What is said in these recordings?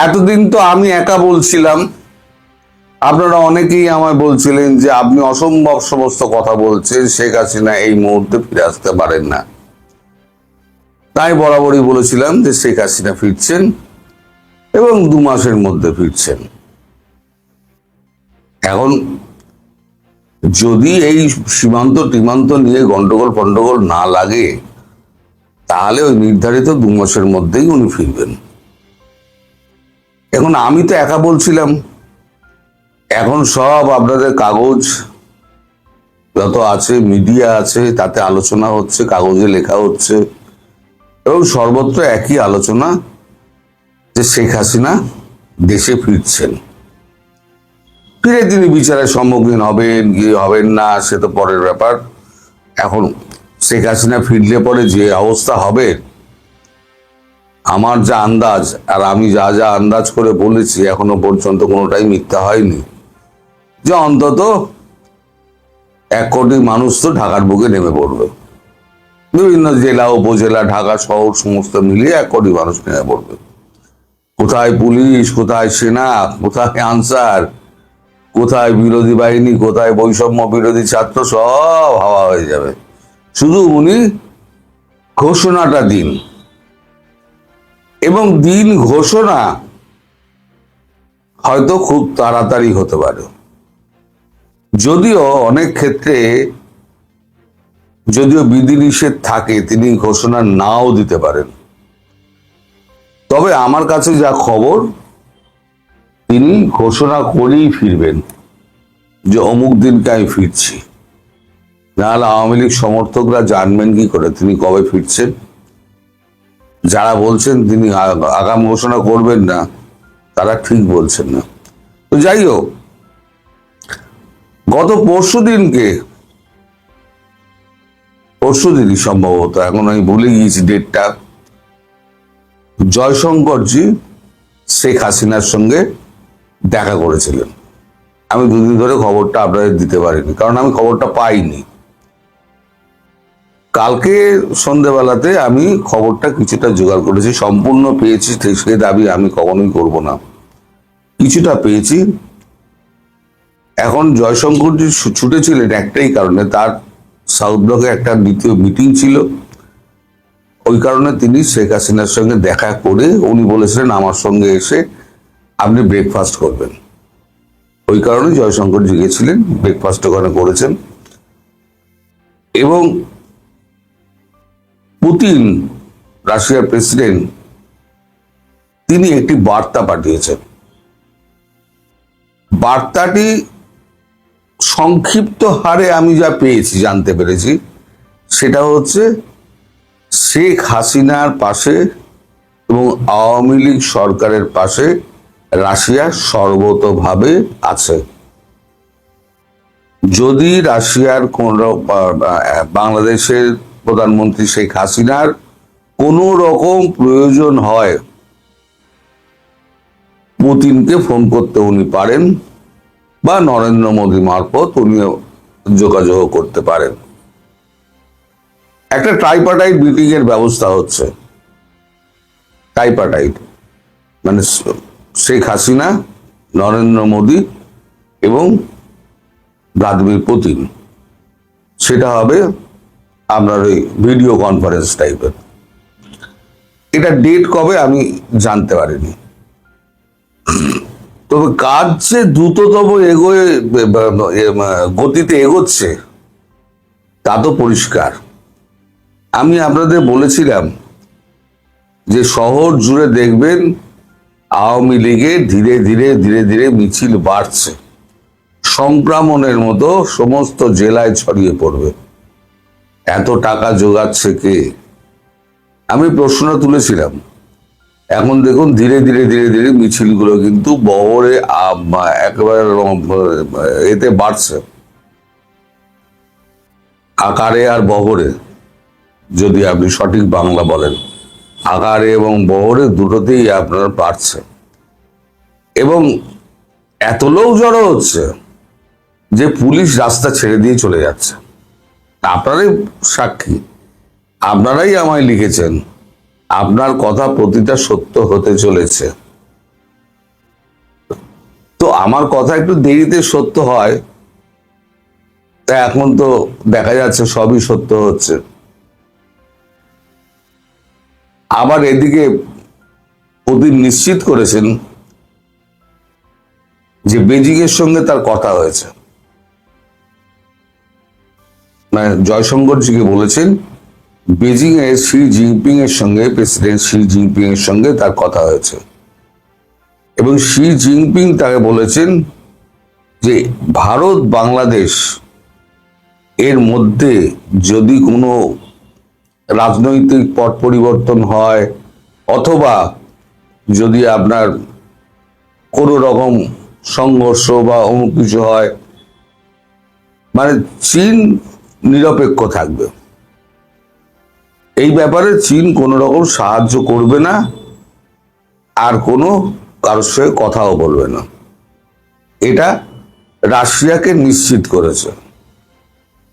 এতদিন তো আমি একা বলছিলাম, আপনারা অনেকেই আমায় বলছিলেন যে আপনি অসম্ভব সমস্ত কথা বলছেন, শেখ হাসিনা এই মুহূর্তে ফিরে আসতে পারেন না। তাই বরাবরই বলেছিলাম যে শেখ হাসিনা ফিরছেন এবং 2 মাসের মধ্যে ফিরছেন। এখন যদি এই সীমান্ত টিমান্ত নিয়ে গন্ডগোল না লাগে, তাহলে ওই নির্ধারিত 2 মাসের মধ্যেই উনি ফিরবেন। এখন আমি তো একা বলছিলাম, এখন সব আপনাদের কাগজ যত আছে, মিডিয়া আছে, তাতে আলোচনা হচ্ছে, কাগজে লেখা হচ্ছে এবং সর্বত্র একই আলোচনা যে শেখ হাসিনা দেশে ফিরছেন। ফিরে তিনি বিচারের সম্মুখীন হবেন কি হবেন না সে তো পরের ব্যাপার। এখন শেখ হাসিনা ফিরলে পরে যে অবস্থা হবে, আমার যা আন্দাজ, আর আমি যা যা আন্দাজ করে বলেছি এখনো পর্যন্ত কোনোটাই মিথ্যা হয়নি, যে অন্তত 1 কোটি মানুষ তো ঢাকার বুকে নেমে পড়বে। বিভিন্ন জেলা, উপজেলা, ঢাকা শহর সমস্ত মিলিয়ে 1 কোটি মানুষ নেমে পড়বে। কোথায় পুলিশ, কোথায় সেনা, কোথায় আনসার, কোথায় বিরোধী বাহিনী, কোথায় বৈষম্য বিরোধী ছাত্র, সব হাওয়া হয়ে যাবে। শুধু উনি ঘোষণাটা দিন, এবং দিন ঘোষণা হয়তো খুব তাড়াতাড়ি হতে পারে। যদিও অনেক ক্ষেত্রে বিধিনিষেধ থাকে, তিনি ঘোষণা নাও দিতে পারেন। তবে আমার কাছে যা খবর, তিনি ঘোষণা করেই ফিরবেন যে অমুক দিনকে আমি ফিরছি। নাহলে আওয়ামী লীগ সমর্থকরা জানবেন কি করে তিনি কবে ফিরছেন? যারা বলছেন তিনি আগাম ঘোষণা করবেন না, তারা ঠিক বলছেন না। তো যাই হোক, গত পরশুদিনই সম্ভবত, এখন আমি ভুলে গিয়েছি ডেটটা, জয়শঙ্করজি শেখ হাসিনার সঙ্গে দেখা করেছিলেন। আমি 2 দিন ধরে খবরটা আপনাদের দিতে পারিনি, কারণ আমি খবরটা পাইনি। কালকে সন্ধ্যেবেলাতে আমি খবরটা কিছুটা জোগাড় করেছি, সম্পূর্ণ পেয়েছি সে দাবি আমি কখনোই করব না, কিছুটা পেয়েছি। এখন জয়শঙ্করজি ছুটেছিলেন একটাই কারণে, তার সাউথ ব্লকে একটা দ্বিতীয় মিটিং ছিল। ওই কারণে তিনি শেখ হাসিনার সঙ্গে দেখা করে উনি বলেছিলেন আমার সঙ্গে এসে আপনি ব্রেকফাস্ট করবেন। ওই কারণে জয়শঙ্করজি গিয়েছিলেন, ব্রেকফাস্ট ওখানে করেছেন। এবং পুতিন, রাশিয়ার প্রেসিডেন্ট, তিনি একটি বার্তা পাঠিয়েছেন। বার্তাটি সংক্ষিপ্ত হারে আমি যা পেয়েছি, জানতে পেরেছি, সেটা হচ্ছে শেখ হাসিনার পাশে এবং আওয়ামী লীগ সরকারের পাশে রাশিয়া সর্বতোভাবে আছে। যদি রাশিয়ার কোন বাংলাদেশের প্রধানমন্ত্রী শেখ হাসিনার কোনো রকম প্রয়োজন হয়, পুতিনকে ফোন করতে উনি পারেন, বা নরেন্দ্র মোদী মারফত উনি যোগাযোগ করতে পারেন। একটা ট্রাইপার্টাইট মিটিং এর ব্যবস্থা হচ্ছে। ট্রাইপার্টাইট মানে শেখ হাসিনা, নরেন্দ্র মোদী এবং ভ্লাদিমির পুতিন। সেটা হবে আপনার ওই ভিডিও কনফারেন্স টাইপের। এটা ডেট কবে আমি জানতে পারিনি, তবে কাজ যে দ্রুততম গতিতে এগোচ্ছে তা তো পরিষ্কার। আমি আপনাদের বলেছিলাম যে শহর জুড়ে দেখবেন আওয়ামী লীগের ধীরে ধীরে ধীরে ধীরে মিছিল বাড়ছে, সংক্রমণের মতো সমস্ত জেলায় ছড়িয়ে পড়বে। এত টাকা জোগাচ্ছে কে? আমি প্রশ্ন তুলেছিলাম। এখন দেখুন ধীরে ধীরে ধীরে ধীরে মিছিলগুলো কিন্তু বহরে একেবারে এতে বাড়ছে, আকারে আর বহরে, যদি আপনি সঠিক বাংলা বলেন, আকারে এবং বহরে দুটোতেই আপনার বাড়ছে। এবং এত লোক জড়ো হচ্ছে যে পুলিশ রাস্তা ছেড়ে দিয়ে চলে যাচ্ছে। আপনারাই সাক্ষী, আপনারাই আমায় লিখেছেন, আপনার কথা প্রতিটা সত্য হতে চলেছে। তো আমার কথা একটু দেরিতে সত্য হয়, তা এখন তো দেখা যাচ্ছে সবই সত্য হচ্ছে। আবার এদিকে পুতিন নিশ্চিত করেছেন যে বেজিং এর সঙ্গে তার কথা হয়েছে, মানে জয়শঙ্করজিকে বলেছেন বেজিং এ শি জিনপিং এর সঙ্গে, প্রেসিডেন্ট শি জিনপিং এর সঙ্গে তার কথা হয়েছে এবং শি জিনপিং তাকে বলেছেন যে ভারত বাংলাদেশ এর মধ্যে যদি কোনো রাজনৈতিক পট পরিবর্তন হয় অথবা যদি আপনার কোনো রকম সংঘর্ষ বা অন্য কিছু হয়, মানে চীন নিরপেক্ষ থাকবে, এই ব্যাপারে চীন কোনো রকম সাহায্য করবে না আর কোনো কারোর সঙ্গে কথাও বলবে না। এটা রাশিয়াকে নিশ্চিত করেছে।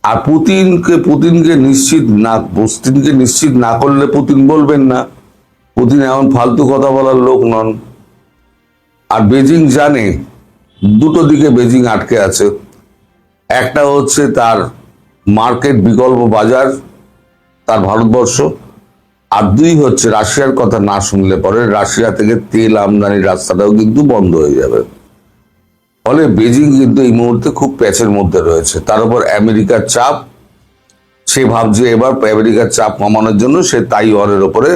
আর পুতিনকে নিশ্চিত না করলে পুতিন বলবেন না, পুতিন এমন ফালতু কথা বলার লোক নন। আর বেজিং জানে দুটো দিকে বেজিং আটকে আছে, একটা হচ্ছে তার মার্কেট বিকল্প বাজার, তার ভারতবর্ষ, আর দুই হচ্ছে রাশিয়ার কথা না শুনলে পরে রাশিয়া থেকে তেল আমদানির রাস্তাটাও কিন্তু বন্ধ হয়ে যাবে। ফলে বেজিং কিন্তু এই মুহূর্তে খুব প্যাচের মধ্যে রয়েছে। তার উপর আমেরিকার চাপ, সে ভাবছে এবার আমেরিকার চাপ কমানোর জন্য সে তাইওয়ানের ওপরে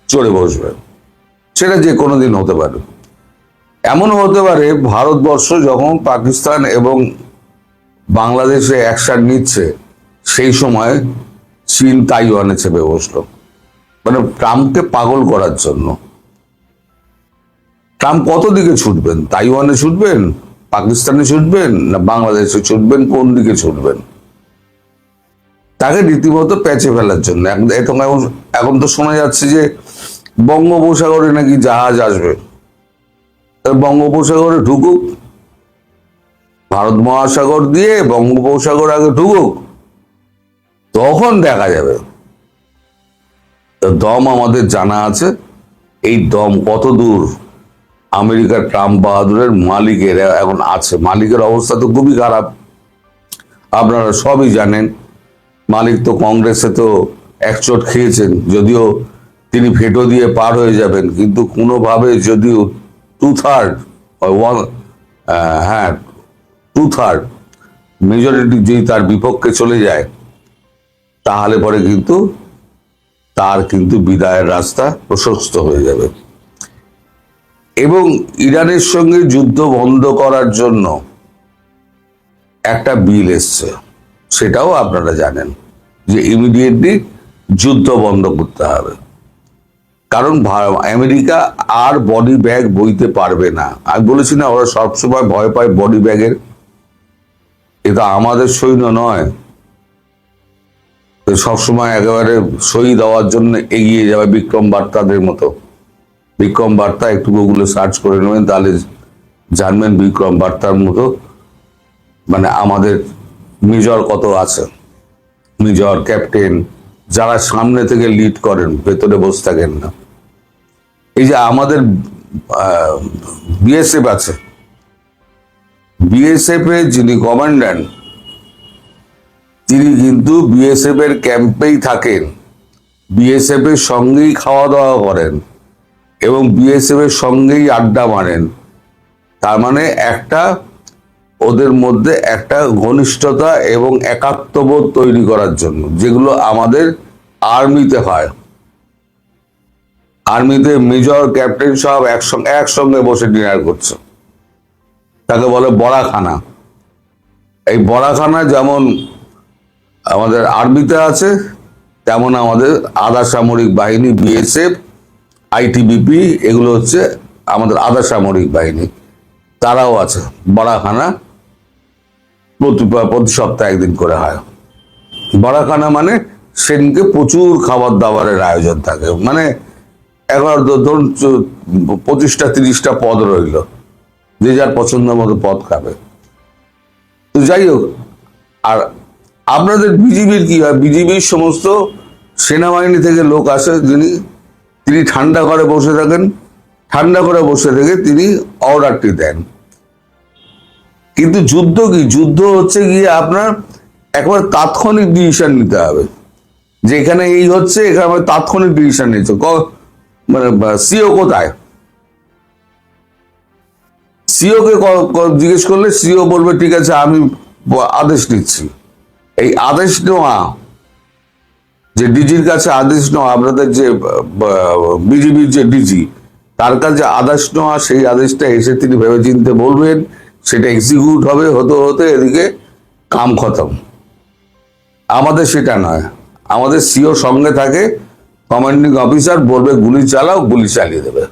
চড়ে বসবে। সেটা যে কোনো দিন হতে পারে। এমন হতে পারে ভারতবর্ষ যখন পাকিস্তান এবং বাংলাদেশে অ্যাকশন নিচ্ছে সেই সময় চীন তাইওয়ানে চেপে বসলো, মানে ট্রাম্পকে পাগল করার জন্য। ট্রাম্প কত দিকে ছুটবেন? তাইওয়ানে ছুটবেন, পাকিস্তানে ছুটবেন, না বাংলাদেশে ছুটবেন? কোন দিকে ছুটবেন? তাকে রীতিমতো প্যাচে ফেলার জন্য। এখন তো শোনা যাচ্ছে যে বঙ্গোপসাগরে নাকি জাহাজ আসবে। বঙ্গোপসাগরে ঢুকুক, ভারত মহাসাগর দিয়ে বঙ্গোপসাগর আগে ঢুকুক, তখন দেখা যাবে। দম আমাদের জানা আছে, এই দম কত দূর আমেরিকার ট্রাম্প বাহাদুরের মালিকের এখন আছে। মালিকের অবস্থা তো খুবই খারাপ, আপনারা সবই জানেন। মালিক তো কংগ্রেসে তো একচোট খেয়েছেন, যদিও তিনি ভেটো দিয়ে পার হয়ে যাবেন, কিন্তু কোনোভাবে যদিও 2/3 মেজরিটি যদি তার বিপক্ষে চলে যায়, তাহলে পরে কিন্তু তার কিন্তু বিদায়ের রাস্তা প্রশস্ত হয়ে যাবে। এবং ইরানের সঙ্গে যুদ্ধ বন্ধ করার জন্য একটা বিল এসছে, সেটাও আপনারা জানেন যে ইমিডিয়েটলি যুদ্ধ বন্ধ করতে হবে। কারণ আমেরিকা আর বডি ব্যাগ বইতে পারবে না। আমি বলেছি না, ওরা সবসময় ভয় পায় বডি ব্যাগের। এটা আমাদের সৈন্য নয়, সবসময় একেবারে সই দেওয়ার জন্য এগিয়ে যাবে বিক্রম বার্তাদের মতো। বিক্রম বার্তা একটু গুগলে সার্চ করে নেবেন, তাহলে জানবেন বিক্রম বার্তার মতো মানে আমাদের মেজর কত আছে, মেজর ক্যাপ্টেন, যারা সামনে থেকে লিড করেন, ভেতরে বসে থাকেন না। এই যে আমাদের বিএসএফ আছে, বিএসএফ এর যিনি কমান্ড্যান্ট, তিনি কিন্তু বিএসএফ এর ক্যাম্পেই থাকেন, বিএসএফ এর সঙ্গেই খাওয়া দাওয়া করেন এবং বিএসএফ এর সঙ্গেই আড্ডা মারেন। তার মানে একটা ওদের মধ্যে একটা ঘনিষ্ঠতা এবং একাত্মবোধ তৈরি করার জন্য, যেগুলো আমাদের আর্মিতে হয়। আর্মিতে মেজর ক্যাপ্টেন সব একসঙ্গে বসে ডিনার করছে, তাকে বলে বড়াখানা। এই বড়াখানা যেমন আমাদের আর্মিতে আছে, তেমন আমাদের আধা সামরিক বাহিনী, বিএসএফ, আইটিবিপি, এগুলো হচ্ছে আমাদের আধা সামরিক বাহিনী, তারাও আছে। বড়াখানা প্রতি সপ্তাহে একদিন করে হয়। বড়াখানা মানে সেদিনকে প্রচুর খাবার দাবারের আয়োজন থাকে, মানে এবার ধরুন 25টা-30টা পদ রইল, যে যার পছন্দ মতো পদ খাবে। তো যাই হোক, আর আপনাদের বিজিবির কি হয়? বিজিবির সমস্ত সেনাবাহিনী থেকে লোক আসে, তিনি ঠান্ডা করে বসে থাকেন, ঠান্ডা করে বসে থেকে তিনি অর্ডারটি দেন কিন্তু যুদ্ধ কি, যুদ্ধ হচ্ছে গিয়ে আপনার একবার তাৎক্ষণিক ডিসিশন নিতে হবে, যে এখানে এই হচ্ছে, এখানে আমার তাৎক্ষণিক ডিসিশন নিচ্ছে। মানে সিও কোথায়, সিও কে জিজ্ঞেস করলে সিও বলবে ঠিক আছে আমি আদেশ নিচ্ছি। এই আদেশ নেওয়া, যে ডিজির কাছে আদেশ নেওয়া, আপনাদের যে বিজিবির যে ডিজি, তার কাছে আদেশ নেওয়া, সেই আদেশটা এসে তিনি ভেবে চিনতে বলবেন, সেটা এক্সিকিউট হবে, হতে হতে এদিকে কাম খতম। আমাদের সেটা নয়, আমাদের সিও সঙ্গে থাকে, কমান্ডিং অফিসার বলবে গুলি চালাও, গুলি চালিয়ে দেবে,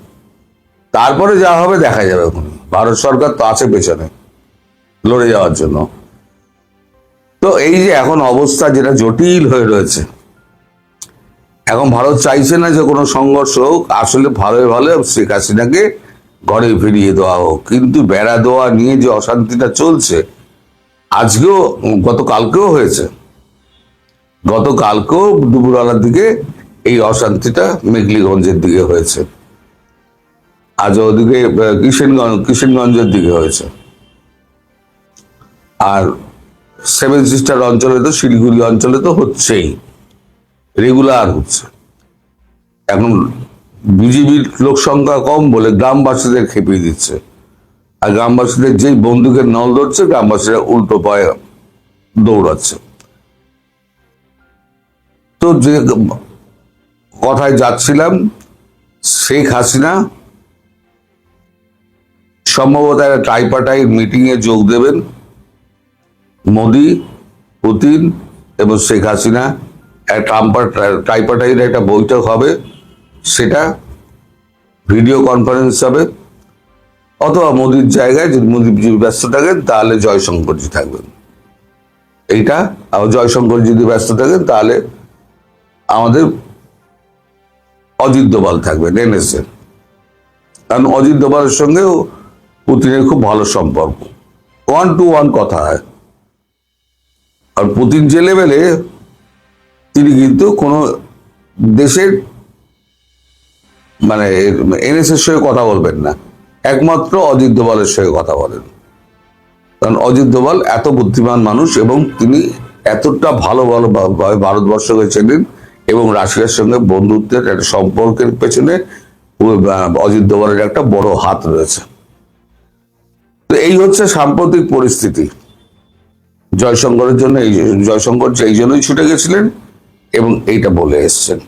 তারপরে যা হবে দেখা যাবে। ভারত সরকার তো আছে পেছনে লড়ে যাওয়ার জন্য। তো এই যে এখন অবস্থা যেটা জটিল হয়ে রয়েছে, এখন ভারত চাইছে না যে কোনো সংঘর্ষ হোক, আসলে ভালো ভালো শেখ হাসিনাকে ঘরে ফিরিয়ে দেওয়া হোক। কিন্তু বেড়া দেওয়া নিয়ে যে অশান্তিটা চলছে, আজকেও গতকালকেও হয়েছে, গতকালকেও দুপুরবেলার দিকে এই অশান্তিটা মেঘলিগঞ্জের দিকে হয়েছে, আজ ওদিকে কিষেনগঞ্জের দিকে হয়েছে, আর সেভেন সিস্টার অঞ্চলে তো, শিলিগুড়ি অঞ্চলে তো হচ্ছেই, রেগুলার হচ্ছে। এখন বিজিবির লোক সংখ্যা কম বলে গ্রামবাসীদের খেপিয়ে দিচ্ছে, আর গ্রামবাসীদের যেই বন্দুকের নল ধরছে, গ্রামবাসীরা উল্টো পায়ে দৌড়াচ্ছে। তো যে কথায় যাচ্ছিলাম, শেখ হাসিনা সম্ভবত একটা ট্রাইপার্টাইট মিটিং এ যোগ দেবেন। মোদি, পুতিন এবং শেখ হাসিনা ট্রাইপার্টাইট একটা বৈঠক হবে, সেটা ভিডিও কনফারেন্স হবে, অথবা মোদির জায়গায় যদি মোদি ব্যস্ত থাকেন তাহলে জয়শঙ্করজি থাকবেন। এইটা, জয়শঙ্কর যদি ব্যস্ত থাকেন তাহলে আমাদের অজিত দোভাল থাকবেন, এনএসএ। কারণ অজিত দোভালের সঙ্গেও পুতিনের খুব ভালো সম্পর্ক, 1-to-1 কথা হয়। আর পুতিন যে লেভেলে, তিনি কিন্তু কোনো দেশের মানে এনএসএর সঙ্গে কথা বলবেন না, একমাত্র অজিত দোভালের সঙ্গে কথা বলেন। কারণ অজিত দোভাল এত বুদ্ধিমান মানুষ, এবং তিনি এতটা ভালো ভারতবর্ষকে চেনেন, এবং রাশিয়ার সঙ্গে বন্ধুত্বের একটা সম্পর্কের পেছনে অজিত দোভালের একটা বড় হাত রয়েছে। তো এই হচ্ছে সাম্প্রতিক পরিস্থিতি। জয়শঙ্করের জন্য, জয়শঙ্কর এই জন্যই ছুটে গেছিলেন এবং এইটা বলে এসছেন।